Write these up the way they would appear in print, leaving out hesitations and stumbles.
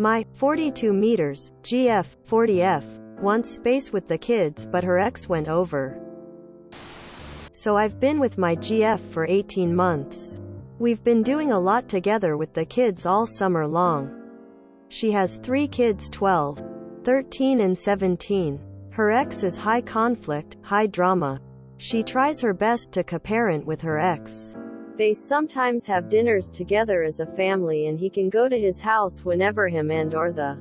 My 42 meters, GF, 40F, wants space with the kids, but her ex went over. So I've been with my GF for 18 months. We've been doing a lot together with the kids all summer long. She has 3 kids, 12, 13 and 17. Her ex is high conflict, high drama. She tries her best to co-parent with her ex. They sometimes have dinners together as a family, and he can go to his house whenever him and or the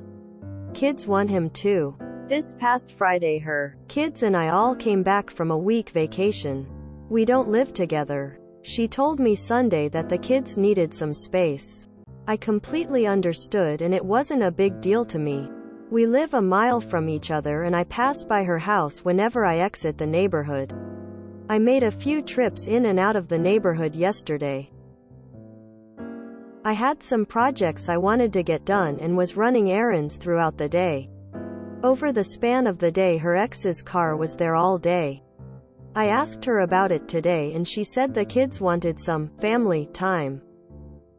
kids want him to. This past Friday her kids and I all came back from a week vacation. We don't live together. She told me Sunday that the kids needed some space. I completely understood, and it wasn't a big deal to me. We live a mile from each other, and I pass by her house whenever I exit the neighborhood. I made a few trips in and out of the neighborhood yesterday. I had some projects I wanted to get done and was running errands throughout the day. Over the span of the day her ex's car was there all day. I asked her about it today, and she said the kids wanted some family time.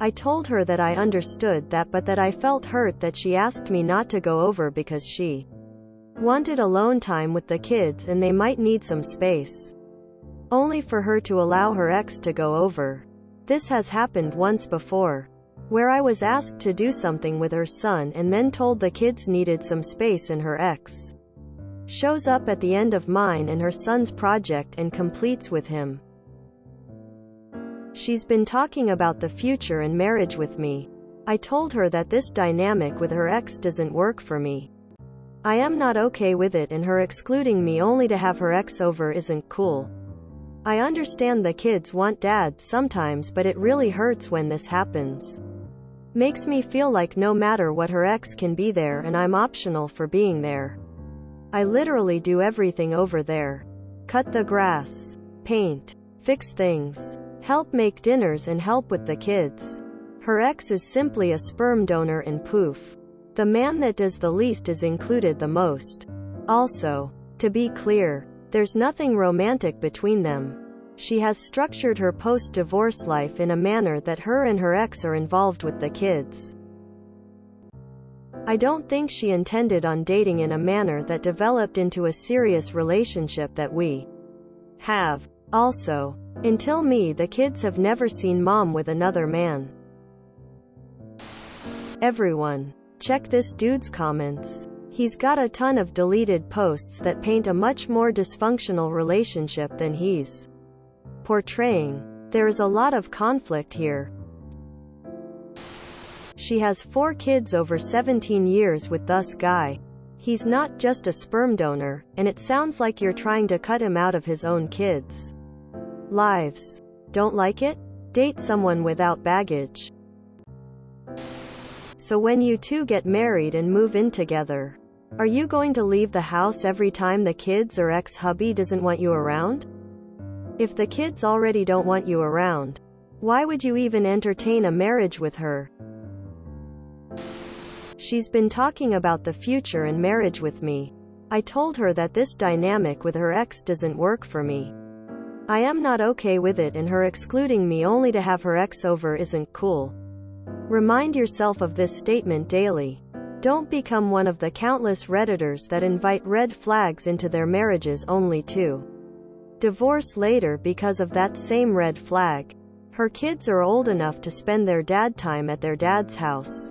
I told her that I understood that, but that I felt hurt that she asked me not to go over because she wanted alone time with the kids and they might need some space. Only for her to allow her ex to go over. This has happened once before, where I was asked to do something with her son and then told the kids needed some space, and her ex shows up at the end of mine and her son's project and completes with him. She's been talking about the future and marriage with me. I told her that this dynamic with her ex doesn't work for me. I am not okay with it, and her excluding me only to have her ex over isn't cool. I understand the kids want dad sometimes, but it really hurts when this happens. Makes me feel like no matter what, her ex can be there and I'm optional for being there. I literally do everything over there. Cut the grass, paint, fix things, help make dinners and help with the kids. Her ex is simply a sperm donor, and poof. The man that does the least is included the most. Also, to be clear, there's nothing romantic between them. She has structured her post-divorce life in a manner that her and her ex are involved with the kids. I don't think she intended on dating in a manner that developed into a serious relationship that we have. Also, until me, the kids have never seen mom with another man. Everyone, check this dude's comments. He's got a ton of deleted posts that paint a much more dysfunctional relationship than he's portraying. There's a lot of conflict here. She has 4 kids over 17 years with this guy. He's not just a sperm donor, and it sounds like you're trying to cut him out of his own kids' lives. Don't like it? Date someone without baggage. So when you two get married and move in together, are you going to leave the house every time the kids or ex-hubby doesn't want you around? If the kids already don't want you around, why would you even entertain a marriage with her? She's been talking about the future and marriage with me. I told her that this dynamic with her ex doesn't work for me. I am not okay with it, and her excluding me only to have her ex over isn't cool. Remind yourself of this statement daily. Don't become one of the countless Redditors that invite red flags into their marriages only to divorce later because of that same red flag. Her kids are old enough to spend their dad time at their dad's house.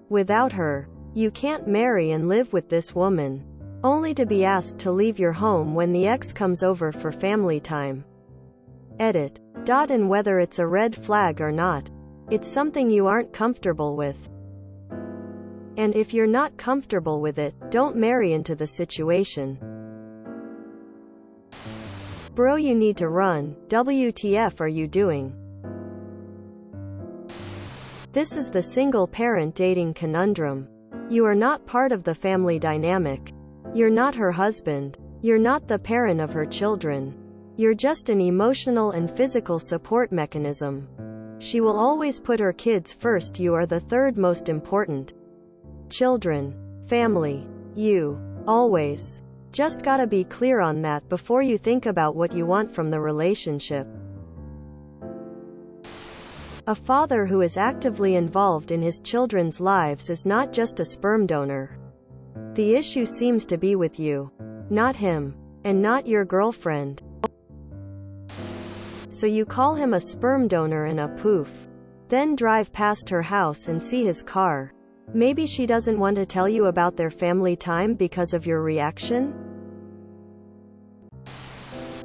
Without her, you can't marry and live with this woman, only to be asked to leave your home when the ex comes over for family time. Edit. And whether it's a red flag or not, it's something you aren't comfortable with. And if you're not comfortable with it, don't marry into the situation. Bro, you need to run. WTF are you doing? This is the single parent dating conundrum. You are not part of the family dynamic. You're not her husband. You're not the parent of her children. You're just an emotional and physical support mechanism. She will always put her kids first. You are the third most important. Children, family, you, always. Just gotta be clear on that before you think about what you want from the relationship. A father who is actively involved in his children's lives is not just a sperm donor. The issue seems to be with you, not him, and not your girlfriend. So you call him a sperm donor and a poof. Then drive past her house and see his car. Maybe she doesn't want to tell you about their family time because of your reaction?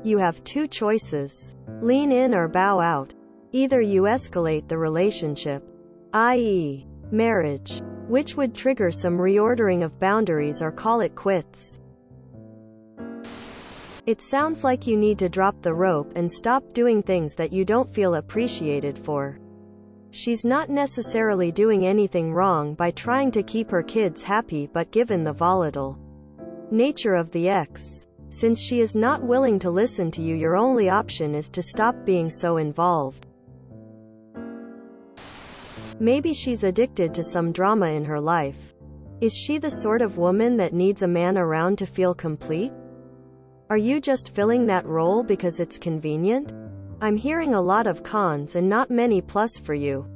You have two choices. Lean in or bow out. Either you escalate the relationship, i.e., marriage, which would trigger some reordering of boundaries, or call it quits. It sounds like you need to drop the rope and stop doing things that you don't feel appreciated for. She's not necessarily doing anything wrong by trying to keep her kids happy, but given the volatile nature of the ex, since she is not willing to listen to you, your only option is to stop being so involved. Maybe she's addicted to some drama in her life. Is she the sort of woman that needs a man around to feel complete? Are you just filling that role because it's convenient? I'm hearing a lot of cons and not many plus for you.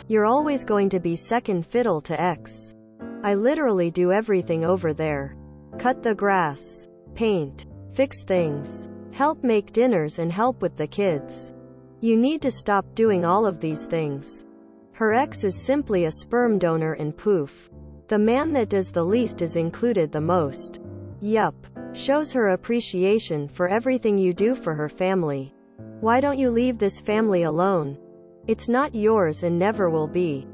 You're always going to be second fiddle to ex. I literally do everything over there. Cut the grass, paint, fix things, help make dinners, and help with the kids. You need to stop doing all of these things. Her ex is simply a sperm donor and poof. The man that does the least is included the most. Yup. Shows her appreciation for everything you do for her family. Why don't you leave this family alone? It's not yours and never will be.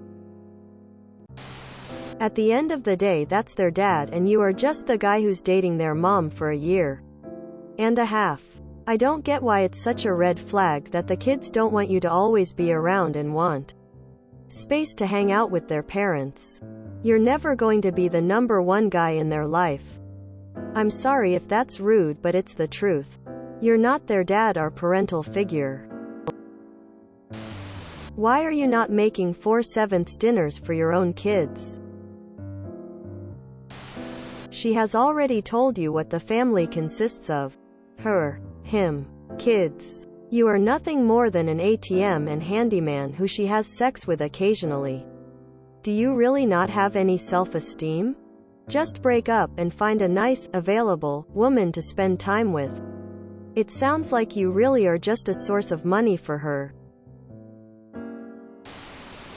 At the end of the day, that's their dad, and you are just the guy who's dating their mom for a year and a half. I don't get why it's such a red flag that the kids don't want you to always be around and want space to hang out with their parents. You're never going to be the number one guy in their life. I'm sorry if that's rude, but it's the truth. You're not their dad or parental figure. Why are you not making 4/7 dinners for your own kids? She has already told you what the family consists of. Her, him, kids. You are nothing more than an ATM and handyman who she has sex with occasionally. Do you really not have any self-esteem? Just break up and find a nice, available woman to spend time with. It sounds like you really are just a source of money for her.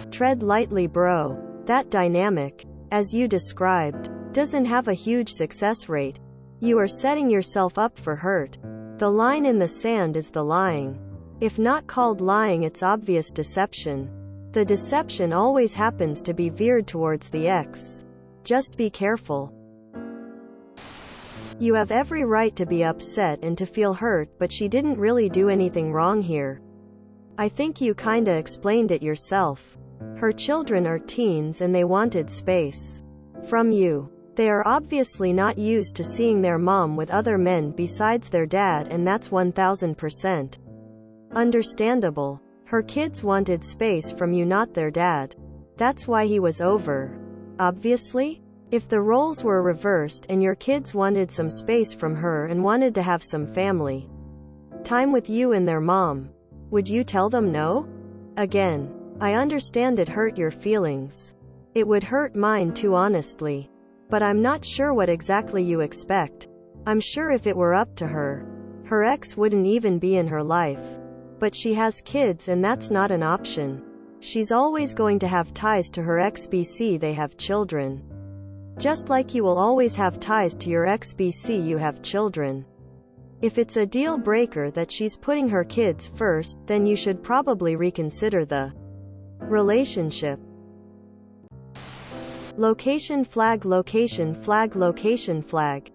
Tread lightly, bro. That dynamic, as you described, doesn't have a huge success rate. You are setting yourself up for hurt. The line in the sand is the lying. If not called lying, it's obvious deception. The deception always happens to be veered towards the ex. Just be careful. You have every right to be upset and to feel hurt, but she didn't really do anything wrong here. I think you kinda explained it yourself. Her children are teens and they wanted space from you. They are obviously not used to seeing their mom with other men besides their dad, and that's 1000% understandable. Her kids wanted space from you, not their dad. That's why he was over. Obviously? If the roles were reversed and your kids wanted some space from her and wanted to have some family time with you and their mom, would you tell them no? Again, I understand it hurt your feelings. It would hurt mine too, honestly. But I'm not sure what exactly you expect. I'm sure if it were up to her, her ex wouldn't even be in her life. But she has kids and that's not an option. She's always going to have ties to her ex-BC, they have children. Just like you will always have ties to your ex-BC, you have children. If it's a deal breaker that she's putting her kids first, then you should probably reconsider the relationship. Location flag, location flag, location flag.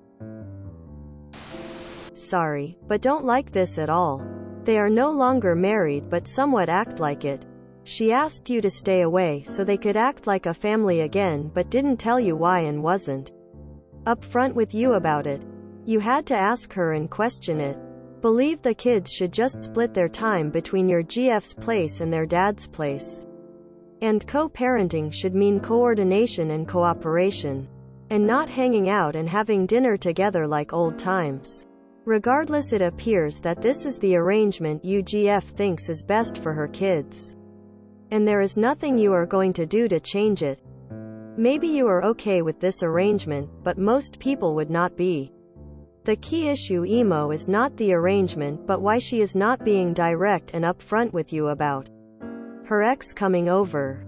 Sorry, but don't like this at all. They are no longer married but somewhat act like it. She asked you to stay away so they could act like a family again, but didn't tell you why and wasn't upfront with you about it. You had to ask her and question it. Believe the kids should just split their time between your GF's place and their dad's place. And co-parenting should mean coordination and cooperation, and not hanging out and having dinner together like old times. Regardless, it appears that this is the arrangement UGF thinks is best for her kids. And there is nothing you are going to do to change it. Maybe you are okay with this arrangement, but most people would not be. The key issue, Emo, is not the arrangement but why she is not being direct and upfront with you about her ex coming over.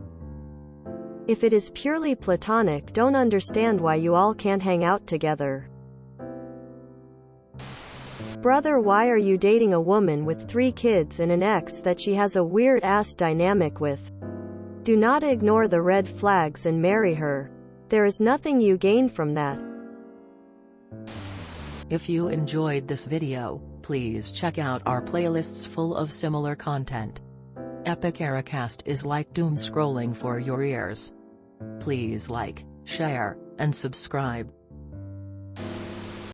If it is purely platonic, don't understand why you all can't hang out together. Brother, why are you dating a woman with 3 kids and an ex that she has a weird-ass dynamic with? Do not ignore the red flags and marry her. There is nothing you gain from that. If you enjoyed this video, please check out our playlists full of similar content. Epic Ericast is like doom scrolling for your ears. Please like, share, and subscribe.